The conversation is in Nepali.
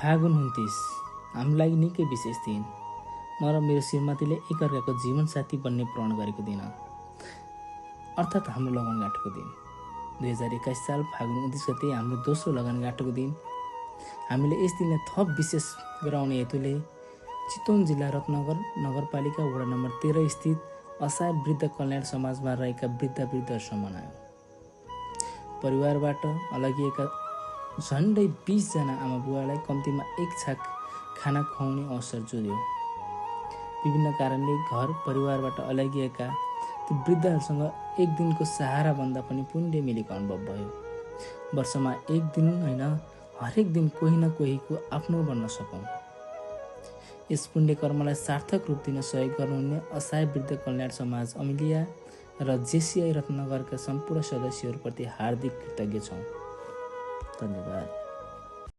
फागुन 29 हामीलाई निकै विशेष दिन। म र मेरो श्रीमतीले एकअर्काको जीवनसाथी बन्ने प्रण गरेको दिन, अर्थात् हाम्रो लगनगाँठोको दिन। 2021 साल फागुन 29 गते हाम्रो दोस्रो लगनगाँठोको दिन। हामीले यस दिनलाई थप विशेष गराउने हेतुले चितवन जिल्ला रत्नगर नगरपालिका वडा नम्बर 13 स्थित असहाय वृद्ध कल्याण समाजमा रहेका वृद्धहरूसँग मनायौँ। परिवारबाट अलगिएका झन्डै 20 जना आमा बुवालाई कम्तीमा एक छाक खाना खुवाउने अवसर जुट्यो। विभिन्न कारणले घर परिवारबाट अलगिएका ती वृद्धहरूसँग एक दिनको सहारा भन्दा पनि पुण्य मिलेको अनुभव भयो। वर्षमा एक दिन होइन, हरेक दिन कोही न कोहीको आफ्नो बन्न सकौँ। यस पुण्य कर्मलाई सार्थक रूप दिन सहयोग गर्नुहुने असहाय वृद्ध कल्याण समाज अमिलिया र जेसीआई रत्नगरका सम्पूर्ण सदस्यहरूप्रति हार्दिक कृतज्ञ छौँ। धन्यवाद।